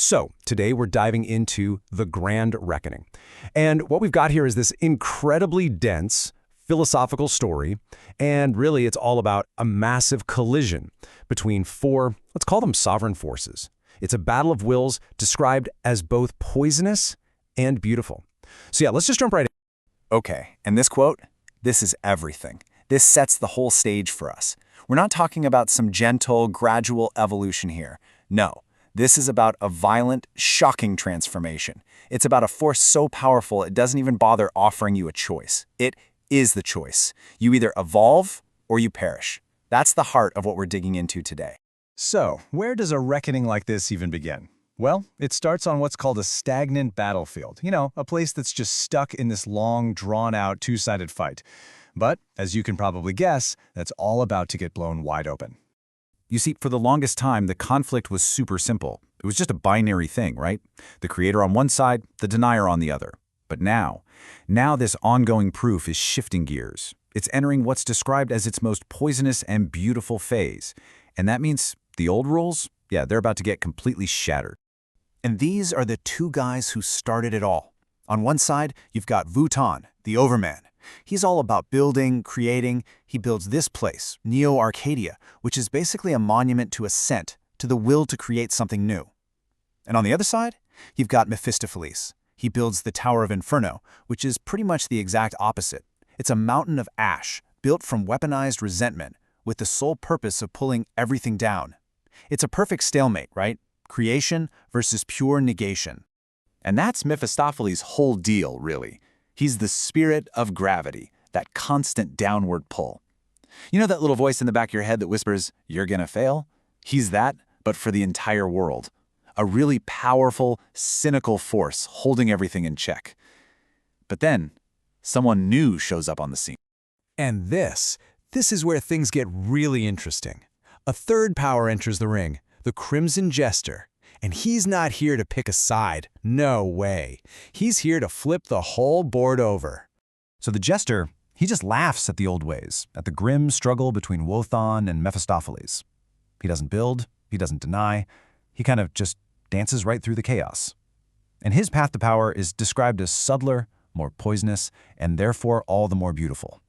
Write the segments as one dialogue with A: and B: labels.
A: So, today we're diving into the Grand Reckoning. And what we've got here is this incredibly dense philosophical story, and really it's all about a massive collision between four, let's call them sovereign forces. It's a battle of wills described as both poisonous and beautiful. So yeah, let's just jump right in.
B: Okay, and this quote? This is everything. This sets the whole stage for us. We're not talking about some gentle, gradual evolution here. No. This is about a violent, shocking transformation. It's about a force so powerful it doesn't even bother offering you a choice. It is the choice. You either evolve or you perish. That's the heart of what we're digging into today.
C: So, where does a reckoning like this even begin? Well, it starts on what's called a stagnant battlefield. A place that's just stuck in this long, drawn-out, two-sided fight. But, as you can probably guess, that's all about to get blown wide open.
D: You see, for the longest time, the conflict was super simple. It was just a binary thing, right? The creator on one side, the denier on the other. But now this ongoing proof is shifting gears. It's entering what's described as its most poisonous and beautiful phase. And that means the old rules, yeah, they're about to get completely shattered.
B: And these are the two guys who started it all. On one side, you've got Votan, the Overman. He's all about building, creating. He builds this place, Neo-Arcadia, which is basically a monument to ascent, to the will to create something new. And on the other side, you've got Mephistopheles. He builds the Tower of Inferno, which is pretty much the exact opposite. It's a mountain of ash, built from weaponized resentment, with the sole purpose of pulling everything down. It's a perfect stalemate, right? Creation versus pure negation. And that's Mephistopheles' whole deal, really. He's the spirit of gravity, that constant downward pull. You know that little voice in the back of your head that whispers, "You're gonna fail"? He's that, but for the entire world. A really powerful, cynical force holding everything in check. But then, someone new shows up on the scene.
A: And this is where things get really interesting. A third power enters the ring, the Crimson Jester. And he's not here to pick a side. No way. He's here to flip the whole board over.
C: So the Jester, he just laughs at the old ways, at the grim struggle between Wotan and Mephistopheles. He doesn't build, he doesn't deny, he kind of just dances right through the chaos. And his path to power is described as subtler, more poisonous, and therefore all the more beautiful.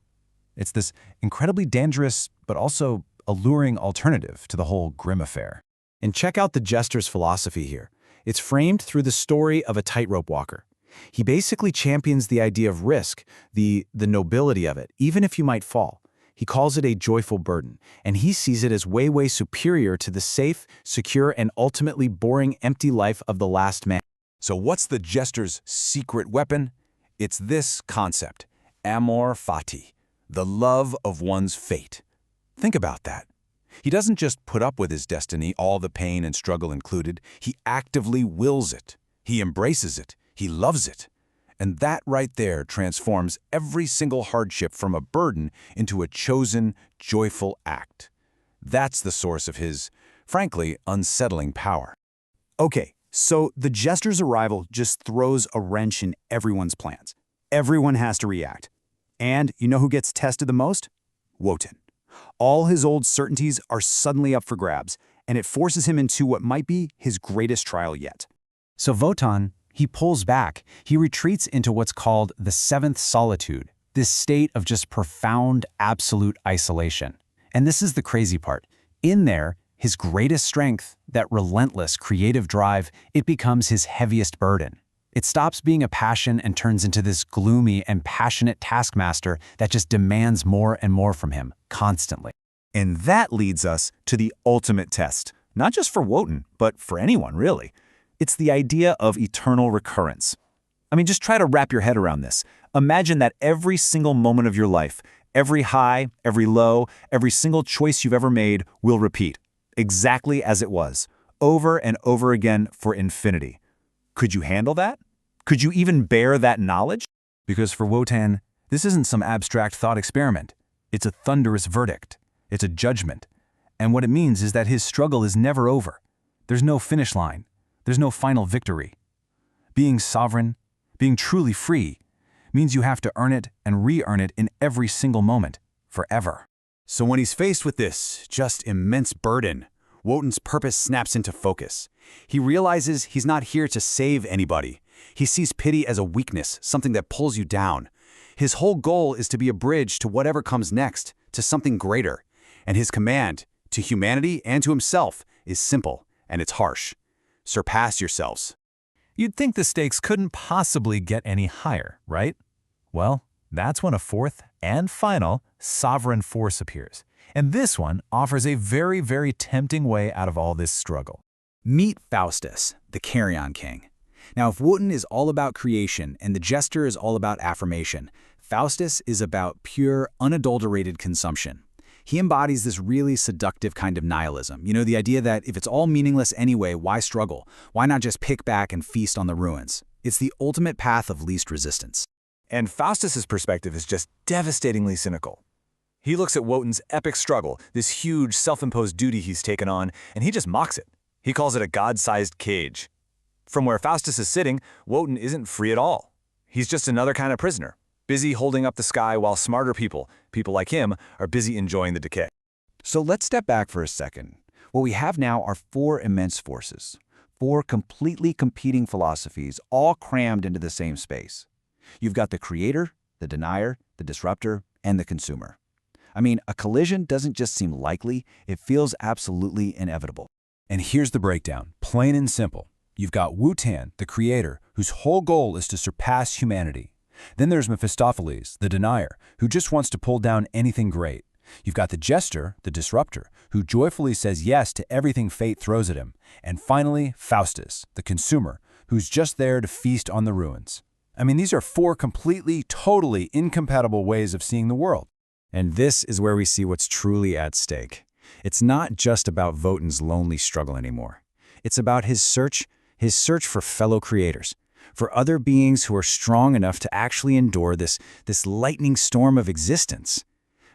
C: It's this incredibly dangerous, but also alluring alternative to the whole grim affair.
D: And check out the Jester's philosophy here. It's framed through the story of a tightrope walker. He basically champions the idea of risk, the nobility of it, even if you might fall. He calls it a joyful burden, and he sees it as way superior to the safe, secure, and ultimately boring, empty life of the last man.
A: So what's the Jester's secret weapon? It's this concept, amor fati, the love of one's fate. Think about that. He doesn't just put up with his destiny, all the pain and struggle included. He actively wills it. He embraces it. He loves it. And that right there transforms every single hardship from a burden into a chosen, joyful act. That's the source of his, frankly, unsettling power.
E: Okay, so the Jester's arrival just throws a wrench in everyone's plans. Everyone has to react. And you know who gets tested the most? Wotan. All his old certainties are suddenly up for grabs, and it forces him into what might be his greatest trial yet.
C: So Wotan, he pulls back. He retreats into what's called the seventh solitude, this state of just profound, absolute isolation. And this is the crazy part. In there, his greatest strength, that relentless creative drive, it becomes his heaviest burden. It stops being a passion and turns into this gloomy and passionate taskmaster that just demands more and more from him, constantly.
B: And that leads us to the ultimate test, not just for Wotan, but for anyone, really. It's the idea of eternal recurrence. I mean, just try to wrap your head around this. Imagine that every single moment of your life, every high, every low, every single choice you've ever made will repeat, exactly as it was, over and over again for infinity. Could you handle that? Could you even bear that knowledge?
C: Because for Wotan, this isn't some abstract thought experiment. It's a thunderous verdict. It's a judgment. And what it means is that his struggle is never over. There's no finish line. There's no final victory. Being sovereign, being truly free, means you have to earn it and re-earn it in every single moment, forever.
E: So when he's faced with this just immense burden, Wotan's purpose snaps into focus. He realizes he's not here to save anybody. He sees pity as a weakness, something that pulls you down. His whole goal is to be a bridge to whatever comes next, to something greater. And his command, to humanity and to himself, is simple, and it's harsh. Surpass yourselves.
D: You'd think the stakes couldn't possibly get any higher, right? Well, that's when a fourth and final sovereign force appears. And this one offers a very, very tempting way out of all this struggle.
B: Meet Faustus, the Carrion King. Now, if Wotan is all about creation and the Jester is all about affirmation, Faustus is about pure, unadulterated consumption. He embodies this really seductive kind of nihilism. You know, the idea that if it's all meaningless anyway, why struggle? Why not just pick back and feast on the ruins? It's the ultimate path of least resistance.
A: And Faustus's perspective is just devastatingly cynical. He looks at Wotan's epic struggle, this huge self-imposed duty he's taken on, and he just mocks it. He calls it a god-sized cage. From where Faustus is sitting, Wotan isn't free at all. He's just another kind of prisoner, busy holding up the sky while smarter people like him, are busy enjoying the decay.
C: So let's step back for a second. What we have now are four immense forces, four completely competing philosophies, all crammed into the same space. You've got the creator, the denier, the disruptor, and the consumer. I mean, a collision doesn't just seem likely, it feels absolutely inevitable.
A: And here's the breakdown, plain and simple. You've got Wotan, the creator, whose whole goal is to surpass humanity. Then there's Mephistopheles, the denier, who just wants to pull down anything great. You've got the jester, the disruptor, who joyfully says yes to everything fate throws at him. And finally, Faustus, the consumer, who's just there to feast on the ruins. I mean, these are four completely, totally incompatible ways of seeing the world.
B: And this is where we see what's truly at stake. It's not just about Wotan's lonely struggle anymore. It's about his search for fellow creators, for other beings who are strong enough to actually endure this lightning storm of existence.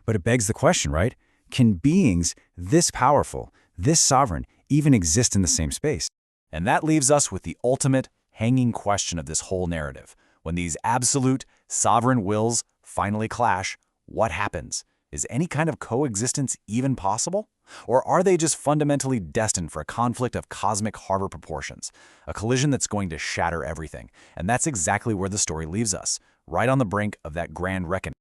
B: But it begs the question, right? Can beings this powerful, this sovereign, even exist in the same space?
A: And that leaves us with the ultimate hanging question of this whole narrative. When these absolute, sovereign wills finally clash, what happens? Is any kind of coexistence even possible? Or are they just fundamentally destined for a conflict of cosmic harbor proportions, a collision that's going to shatter everything? And that's exactly where the story leaves us, right on the brink of that grand reckoning.